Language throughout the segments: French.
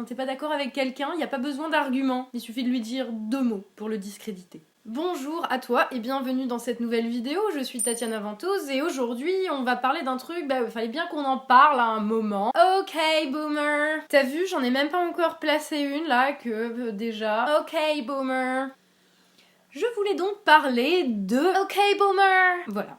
T'es pas d'accord avec quelqu'un, y a pas besoin d'arguments, il suffit de lui dire 2 mots pour le discréditer. Bonjour à toi et bienvenue dans cette nouvelle vidéo, je suis Tatiana Ventose et aujourd'hui on va parler d'un truc, fallait bien qu'on en parle à un moment. Ok boomer. T'as vu, j'en ai même pas encore placé une là que déjà. Ok boomer. Je voulais donc parler de Ok boomer. Voilà,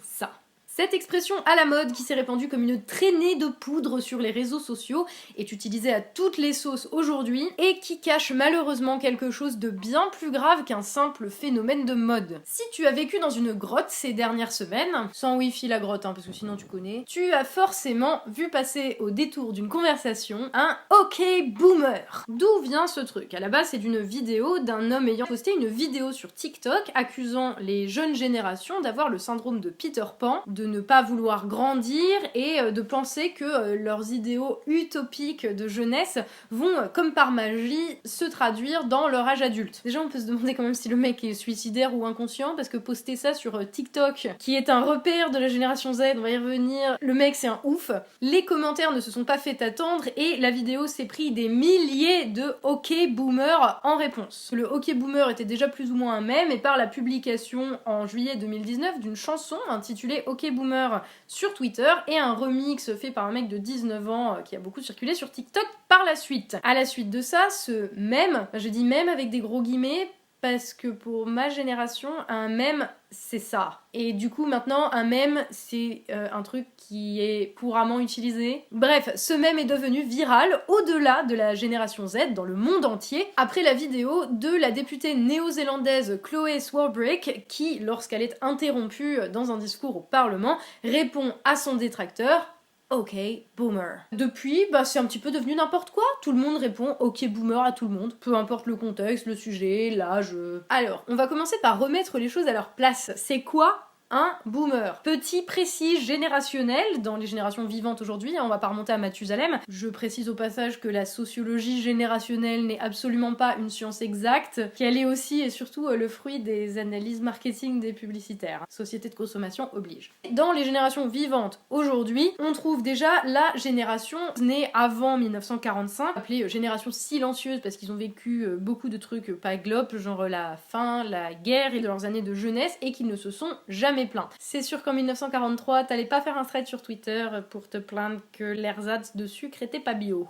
ça. Cette expression à la mode qui s'est répandue comme une traînée de poudre sur les réseaux sociaux est utilisée à toutes les sauces aujourd'hui et qui cache malheureusement quelque chose de bien plus grave qu'un simple phénomène de mode. Si tu as vécu dans une grotte ces dernières semaines, sans wifi la grotte parce que sinon tu connais, tu as forcément vu passer au détour d'une conversation un OK boomer. D'où vient ce truc? À la base c'est d'une vidéo d'un homme ayant posté une vidéo sur TikTok accusant les jeunes générations d'avoir le syndrome de Peter Pan, de ne pas vouloir grandir et de penser que leurs idéaux utopiques de jeunesse vont, comme par magie, se traduire dans leur âge adulte. Déjà, on peut se demander quand même si le mec est suicidaire ou inconscient, parce que poster ça sur TikTok, qui est un repère de la génération Z, on va y revenir, le mec c'est un ouf. Les commentaires ne se sont pas fait attendre et la vidéo s'est pris des milliers de OK boomer en réponse. Le OK boomer était déjà plus ou moins un mème et par la publication en juillet 2019 d'une chanson intitulée OK boomer sur Twitter et un remix fait par un mec de 19 ans qui a beaucoup circulé sur TikTok par la suite. À la suite de ça, ce mème, je dis mème avec des gros guillemets parce que pour ma génération, un mème c'est ça. Et du coup maintenant un mème c'est un truc qui est couramment utilisé. Bref, ce mème est devenu viral au-delà de la génération Z dans le monde entier après la vidéo de la députée néo-zélandaise Chloé Swarbrick qui, lorsqu'elle est interrompue dans un discours au Parlement, répond à son détracteur OK boomer. Depuis, c'est un petit peu devenu n'importe quoi. Tout le monde répond OK boomer à tout le monde, peu importe le contexte, le sujet, l'âge. Alors, on va commencer par remettre les choses à leur place. C'est quoi un boomer? Petit précis générationnel dans les générations vivantes aujourd'hui, on va pas remonter à Mathusalem. Je précise au passage que la sociologie générationnelle n'est absolument pas une science exacte, qu'elle est aussi et surtout le fruit des analyses marketing des publicitaires. Société de consommation oblige. Dans les générations vivantes aujourd'hui, on trouve déjà la génération née avant 1945, appelée génération silencieuse parce qu'ils ont vécu beaucoup de trucs pas globes, genre la faim, la guerre et de leurs années de jeunesse et qu'ils ne se sont jamais plaints. C'est sûr qu'en 1943, t'allais pas faire un thread sur Twitter pour te plaindre que l'ersatz de sucre était pas bio.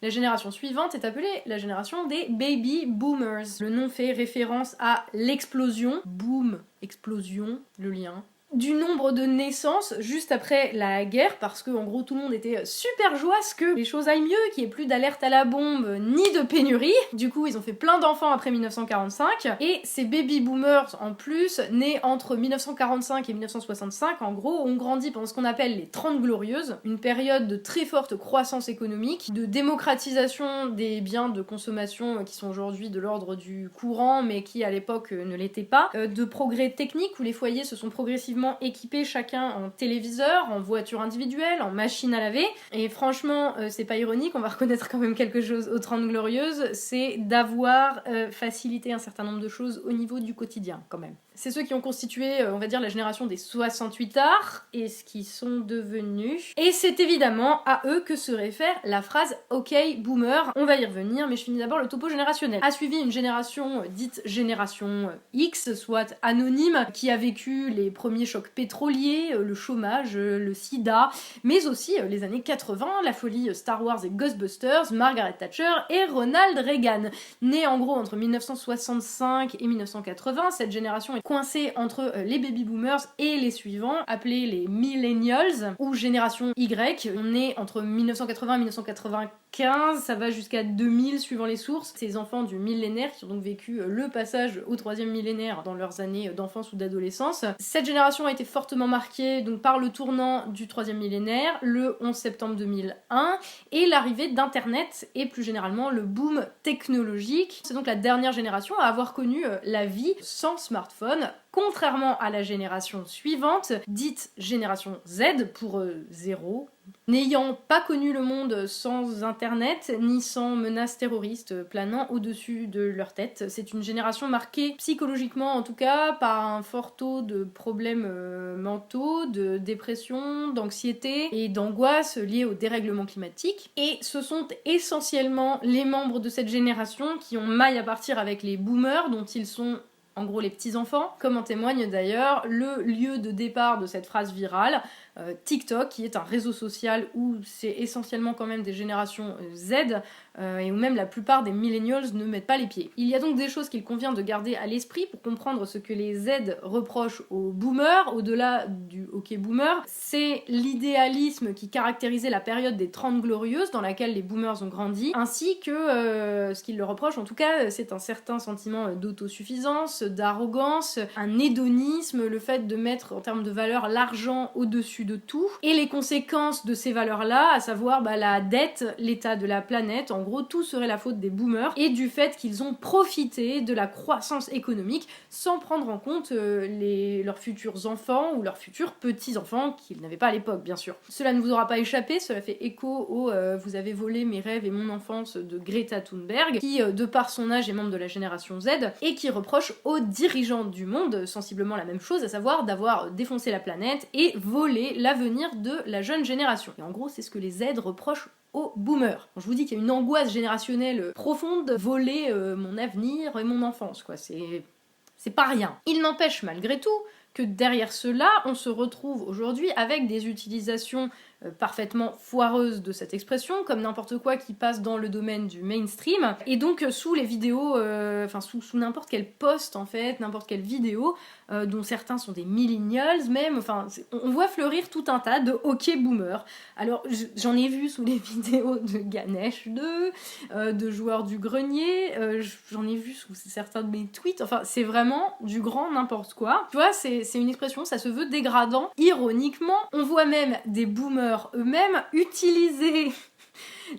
La génération suivante est appelée la génération des baby boomers. Le nom fait référence à l'explosion, boom, explosion, le lien, du nombre de naissances juste après la guerre, parce que en gros tout le monde était super joyeux que les choses aillent mieux, qu'il n'y ait plus d'alerte à la bombe ni de pénurie. Du coup ils ont fait plein d'enfants après 1945 et ces baby boomers en plus nés entre 1945 et 1965 en gros ont grandi pendant ce qu'on appelle les 30 glorieuses, une période de très forte croissance économique, de démocratisation des biens de consommation qui sont aujourd'hui de l'ordre du courant mais qui à l'époque ne l'étaient pas, de progrès techniques où les foyers se sont progressivement équipés chacun en téléviseur, en voiture individuelle, en machine à laver. Et franchement, c'est pas ironique, on va reconnaître quand même quelque chose aux 30 glorieuses, c'est d'avoir facilité un certain nombre de choses au niveau du quotidien quand même. C'est ceux qui ont constitué, on va dire, la génération des 68 arts et ce qu'ils sont devenus. Et c'est évidemment à eux que se réfère la phrase OK boomer. On va y revenir, mais je finis d'abord le topo générationnel. A suivi une génération dite génération X, soit anonyme, qui a vécu les premiers chocs pétroliers, le chômage, le sida, mais aussi les années 80, la folie Star Wars et Ghostbusters, Margaret Thatcher et Ronald Reagan. Née en gros entre 1965 et 1980, cette génération est coincée entre les baby boomers et les suivants, appelés les millennials ou génération Y. On est entre 1980 et 1995, ça va jusqu'à 2000 suivant les sources. Ces enfants du millénaire qui ont donc vécu le passage au troisième millénaire dans leurs années d'enfance ou d'adolescence. Cette génération a été fortement marquée donc par le tournant du troisième millénaire, le 11 septembre 2001, et l'arrivée d'internet et plus généralement le boom technologique. C'est donc la dernière génération à avoir connu la vie sans smartphone, contrairement à la génération suivante, dite génération Z pour 0, n'ayant pas connu le monde sans internet, ni sans menaces terroristes planant au-dessus de leur tête. C'est une génération marquée psychologiquement en tout cas par un fort taux de problèmes mentaux, de dépression, d'anxiété et d'angoisse liés au dérèglement climatique. Et ce sont essentiellement les membres de cette génération qui ont maille à partir avec les boomers dont ils sont en gros les petits-enfants, comme en témoigne d'ailleurs le lieu de départ de cette phrase virale, TikTok, qui est un réseau social où c'est essentiellement quand même des générations Z, et où même la plupart des millennials ne mettent pas les pieds. Il y a donc des choses qu'il convient de garder à l'esprit pour comprendre ce que les Z reprochent aux boomers, au-delà du hockey boomer. C'est l'idéalisme qui caractérisait la période des 30 glorieuses dans laquelle les boomers ont grandi, ainsi que ce qu'ils leur reprochent, en tout cas, c'est un certain sentiment d'autosuffisance, d'arrogance, un hédonisme, le fait de mettre en termes de valeur l'argent au-dessus de tout, et les conséquences de ces valeurs-là, à savoir la dette, l'état de la planète, en gros tout serait la faute des boomers, et du fait qu'ils ont profité de la croissance économique sans prendre en compte leurs futurs enfants ou leurs futurs petits-enfants qu'ils n'avaient pas à l'époque, bien sûr. Cela ne vous aura pas échappé, cela fait écho au vous avez volé mes rêves et mon enfance de Greta Thunberg, qui, de par son âge, est membre de la génération Z, et qui reproche aux dirigeants du monde sensiblement la même chose, à savoir d'avoir défoncé la planète et volé l'avenir de la jeune génération. Et en gros, c'est ce que les Z reprochent aux boomers. Quand je vous dis qu'il y a une angoisse générationnelle profonde, voler mon avenir et mon enfance, quoi, c'est pas rien. Il n'empêche malgré tout que derrière cela, on se retrouve aujourd'hui avec des utilisations parfaitement foireuses de cette expression, comme n'importe quoi qui passe dans le domaine du mainstream, et donc sous les vidéos, sous n'importe quel post en fait, n'importe quelle vidéo, dont certains sont des millennials même, on voit fleurir tout un tas de hockey boomers. Alors j'en ai vu sous les vidéos de Ganesh 2, de joueurs du grenier, j'en ai vu sous certains de mes tweets, c'est vraiment du grand n'importe quoi. Tu vois, c'est une expression, ça se veut dégradant. Ironiquement, on voit même des boomers eux-mêmes utiliser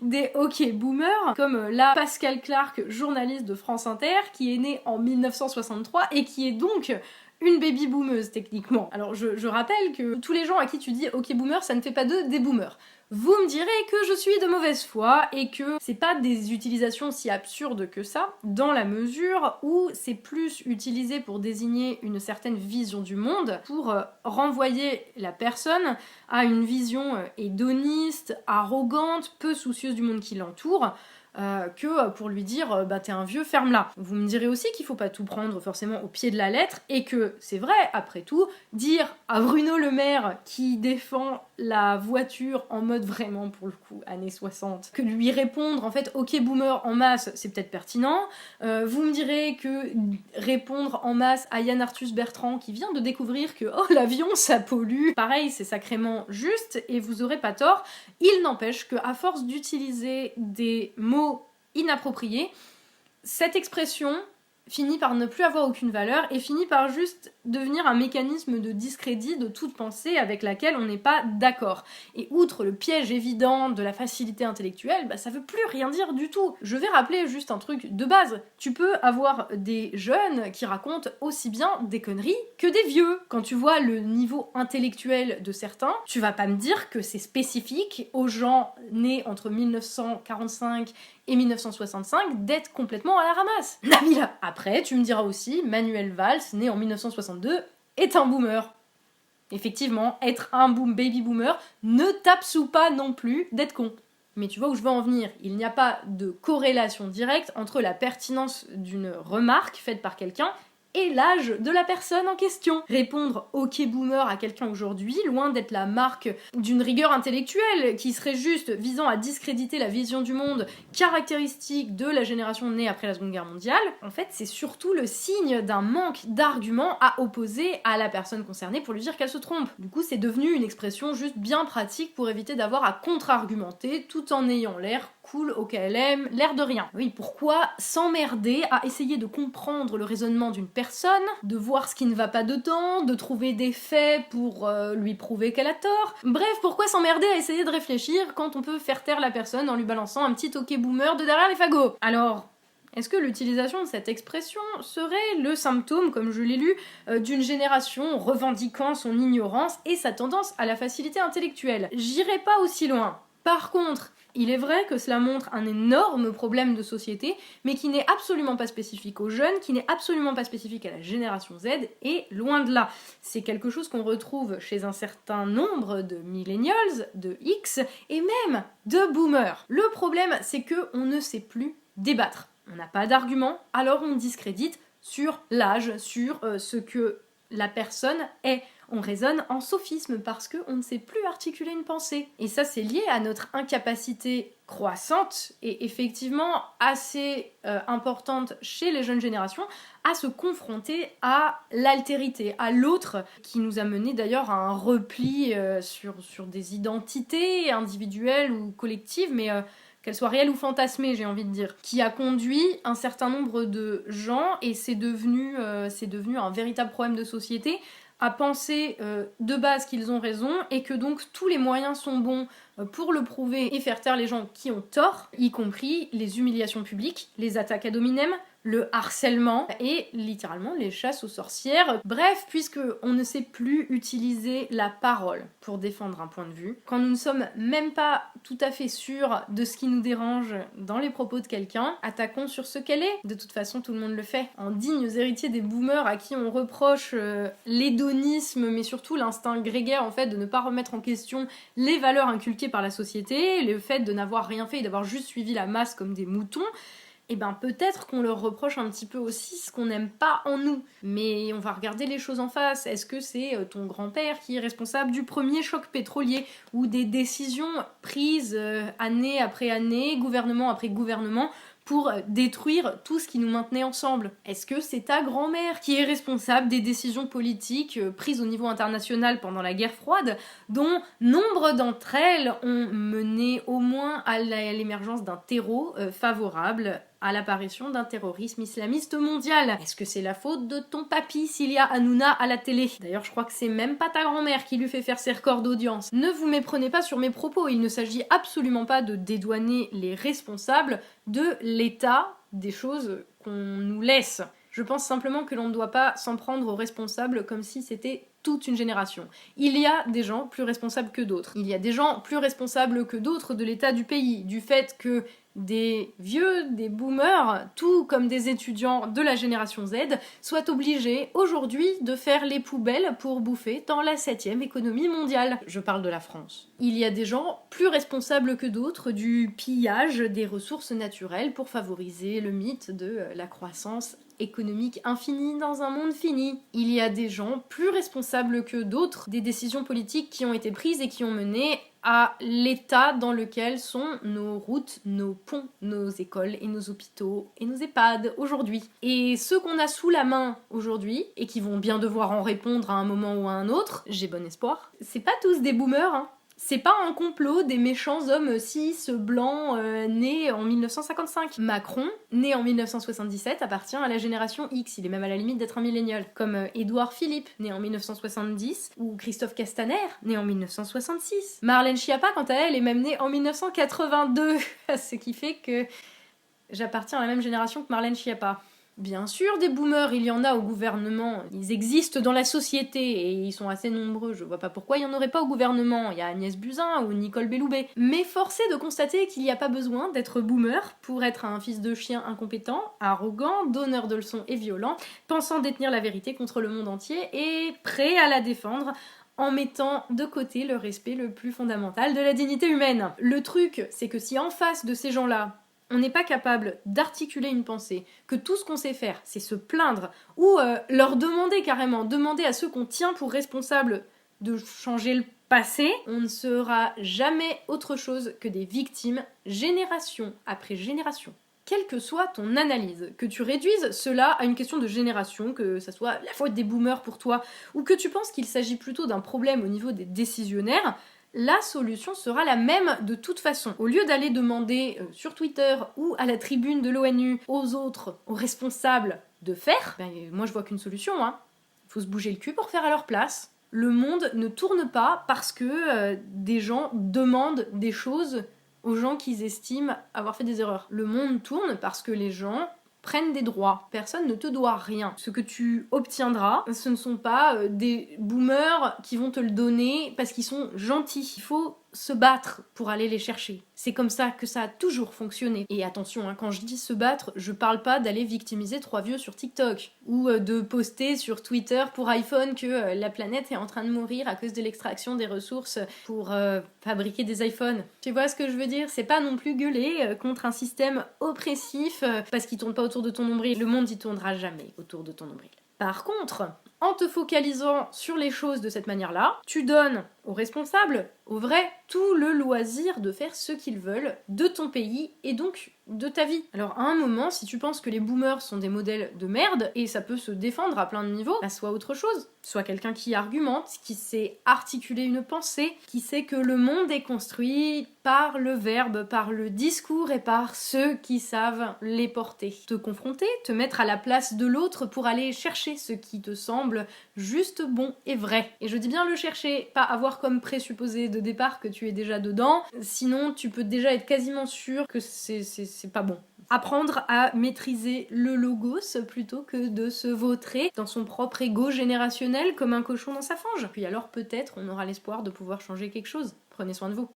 des hockey boomers, comme la Pascal Clark, journaliste de France Inter, qui est née en 1963 et qui est donc une baby boomeuse techniquement. Alors je rappelle que tous les gens à qui tu dis ok boomer, ça ne fait pas d'eux des boomers. Vous me direz que je suis de mauvaise foi et que c'est pas des utilisations si absurdes que ça, dans la mesure où c'est plus utilisé pour désigner une certaine vision du monde, pour renvoyer la personne à une vision hédoniste, arrogante, peu soucieuse du monde qui l'entoure, que pour lui dire t'es un vieux, ferme-la. Vous me direz aussi qu'il faut pas tout prendre forcément au pied de la lettre et que c'est vrai, après tout, dire à Bruno Le Maire qui défend la voiture en mode vraiment pour le coup années 60, que lui répondre en fait ok boomer en masse c'est peut-être pertinent. Vous me direz que répondre en masse à Yann Arthus Bertrand qui vient de découvrir que oh l'avion ça pollue, pareil c'est sacrément juste et vous aurez pas tort. Il n'empêche qu'à force d'utiliser des mots inappropriés, cette expression finit par ne plus avoir aucune valeur et finit par juste devenir un mécanisme de discrédit de toute pensée avec laquelle on n'est pas d'accord. Et outre le piège évident de la facilité intellectuelle, ça veut plus rien dire du tout. Je vais rappeler juste un truc de base. Tu peux avoir des jeunes qui racontent aussi bien des conneries que des vieux. Quand tu vois le niveau intellectuel de certains, tu vas pas me dire que c'est spécifique aux gens nés entre 1945 et 1965 d'être complètement à la ramasse. Nabila. Après, tu me diras aussi, Manuel Valls, né en 1962, est un boomer. Effectivement, être un baby boomer ne tape sous pas non plus d'être con. Mais tu vois où je veux en venir. Il n'y a pas de corrélation directe entre la pertinence d'une remarque faite par quelqu'un et l'âge de la personne en question. Répondre ok boomer à quelqu'un aujourd'hui, loin d'être la marque d'une rigueur intellectuelle qui serait juste visant à discréditer la vision du monde caractéristique de la génération née après la Seconde Guerre mondiale, en fait c'est surtout le signe d'un manque d'arguments à opposer à la personne concernée pour lui dire qu'elle se trompe. Du coup c'est devenu une expression juste bien pratique pour éviter d'avoir à contre-argumenter tout en ayant l'air cool au KLM, l'air de rien. Oui, pourquoi s'emmerder à essayer de comprendre le raisonnement d'une personne, de voir ce qui ne va pas dedans, de trouver des faits pour lui prouver qu'elle a tort. Bref, pourquoi s'emmerder à essayer de réfléchir quand on peut faire taire la personne en lui balançant un petit ok boomer de derrière les fagots? Alors, Est-ce que l'utilisation de cette expression serait le symptôme, comme je l'ai lu, d'une génération revendiquant son ignorance et sa tendance à la facilité intellectuelle? J'irai pas aussi loin. Par contre, il est vrai que cela montre un énorme problème de société, mais qui n'est absolument pas spécifique aux jeunes, qui n'est absolument pas spécifique à la génération Z, et loin de là. C'est quelque chose qu'on retrouve chez un certain nombre de millennials, de X, et même de boomers. Le problème, c'est qu'on ne sait plus débattre. On n'a pas d'argument, alors on discrédite sur l'âge, sur ce que la personne est. On raisonne en sophisme parce qu'on ne sait plus articuler une pensée. Et ça, c'est lié à notre incapacité croissante et effectivement assez importante chez les jeunes générations à se confronter à l'altérité, à l'autre, qui nous a mené d'ailleurs à un repli sur des identités individuelles ou collectives, mais qu'elles soient réelles ou fantasmées, j'ai envie de dire, qui a conduit un certain nombre de gens, et c'est devenu un véritable problème de société, à penser de base qu'ils ont raison et que donc tous les moyens sont bons pour le prouver et faire taire les gens qui ont tort, y compris les humiliations publiques, les attaques ad hominem, le harcèlement et littéralement les chasses aux sorcières. Bref, puisque on ne sait plus utiliser la parole pour défendre un point de vue, quand nous ne sommes même pas tout à fait sûrs de ce qui nous dérange dans les propos de quelqu'un, attaquons sur ce qu'elle est. De toute façon, tout le monde le fait. En dignes héritiers des boomers à qui on reproche l'hédonisme, mais surtout l'instinct grégaire en fait de ne pas remettre en question les valeurs inculquées par la société, le fait de n'avoir rien fait et d'avoir juste suivi la masse comme des moutons, et ben peut-être qu'on leur reproche un petit peu aussi ce qu'on n'aime pas en nous. Mais on va regarder les choses en face. Est-ce que c'est ton grand-père qui est responsable du premier choc pétrolier ou des décisions prises année après année, gouvernement après gouvernement, pour détruire tout ce qui nous maintenait ensemble? Est-ce que c'est ta grand-mère qui est responsable des décisions politiques prises au niveau international pendant la guerre froide, dont nombre d'entre elles ont mené au moins à l'émergence d'un terreau favorable à l'apparition d'un terrorisme islamiste mondial? Est-ce que c'est la faute de ton papy s'il y a Hanouna à la télé? D'ailleurs, je crois que c'est même pas ta grand-mère qui lui fait faire ses records d'audience. Ne vous méprenez pas sur mes propos, il ne s'agit absolument pas de dédouaner les responsables de l'état des choses qu'on nous laisse. Je pense simplement que l'on ne doit pas s'en prendre aux responsables comme si c'était toute une génération. Il y a des gens plus responsables que d'autres. Il y a des gens plus responsables que d'autres de l'état du pays, du fait que des vieux, des boomers, tout comme des étudiants de la génération Z, soient obligés aujourd'hui de faire les poubelles pour bouffer dans la 7e économie mondiale. Je parle de la France. Il y a des gens plus responsables que d'autres du pillage des ressources naturelles pour favoriser le mythe de la croissance économique infinie dans un monde fini. Il y a des gens plus responsables que d'autres des décisions politiques qui ont été prises et qui ont mené à l'état dans lequel sont nos routes, nos ponts, nos écoles et nos hôpitaux et nos EHPAD aujourd'hui. Et ceux qu'on a sous la main aujourd'hui, et qui vont bien devoir en répondre à un moment ou à un autre, j'ai bon espoir, c'est pas tous des boomers, hein. C'est pas un complot des méchants hommes cis, blancs, nés en 1955. Macron, né en 1977, appartient à la génération X, il est même à la limite d'être un millénial. Comme Édouard Philippe, né en 1970, ou Christophe Castaner, né en 1966. Marlène Schiappa, quant à elle, est même née en 1982, ce qui fait que j'appartiens à la même génération que Marlène Schiappa. Bien sûr, des boomers, il y en a au gouvernement. Ils existent dans la société et ils sont assez nombreux. Je vois pas pourquoi il y en aurait pas au gouvernement. Il y a Agnès Buzyn ou Nicole Belloubet. Mais force est de constater qu'il n'y a pas besoin d'être boomer pour être un fils de chien incompétent, arrogant, donneur de leçons et violent, pensant détenir la vérité contre le monde entier et prêt à la défendre en mettant de côté le respect le plus fondamental de la dignité humaine. Le truc, c'est que si en face de ces gens-là, on n'est pas capable d'articuler une pensée, que tout ce qu'on sait faire, c'est se plaindre, ou leur demander carrément, demander à ceux qu'on tient pour responsables de changer le passé, on ne sera jamais autre chose que des victimes, génération après génération. Quelle que soit ton analyse, que tu réduises cela à une question de génération, que ça soit la faute des boomers pour toi, ou que tu penses qu'il s'agit plutôt d'un problème au niveau des décisionnaires, la solution sera la même de toute façon. Au lieu d'aller demander sur Twitter ou à la tribune de l'ONU aux autres, aux responsables de faire, moi je vois qu'une solution, hein. Il faut se bouger le cul pour faire à leur place. Le monde ne tourne pas parce que des gens demandent des choses aux gens qu'ils estiment avoir fait des erreurs. Le monde tourne parce que les gens prennent des droits. Personne ne te doit rien. Ce que tu obtiendras, ce ne sont pas des boomers qui vont te le donner parce qu'ils sont gentils. Il faut se battre pour aller les chercher. C'est comme ça que ça a toujours fonctionné. Et attention, quand je dis se battre, je parle pas d'aller victimiser 3 vieux sur TikTok ou de poster sur Twitter pour iPhone que la planète est en train de mourir à cause de l'extraction des ressources pour fabriquer des iPhones. Tu vois ce que je veux dire? C'est pas non plus gueuler contre un système oppressif parce qu'il tourne pas autour de ton nombril. Le monde y tournera jamais autour de ton nombril. Par contre, en te focalisant sur les choses de cette manière-là, tu donnes aux responsables, aux vrais, tout le loisir de faire ce qu'ils veulent de ton pays et donc de ta vie. Alors à un moment, si tu penses que les boomers sont des modèles de merde, et ça peut se défendre à plein de niveaux, bah soit autre chose. Soit quelqu'un qui argumente, qui sait articuler une pensée, qui sait que le monde est construit par le verbe, par le discours et par ceux qui savent les porter. Te confronter, te mettre à la place de l'autre pour aller chercher ce qui te semble juste bon et vrai. Et je dis bien le chercher, pas avoir comme présupposé de départ que tu es déjà dedans, sinon tu peux déjà être quasiment sûr que c'est pas bon. Apprendre à maîtriser le logos plutôt que de se vautrer dans son propre ego générationnel comme un cochon dans sa fange. Puis alors peut-être on aura l'espoir de pouvoir changer quelque chose. Prenez soin de vous.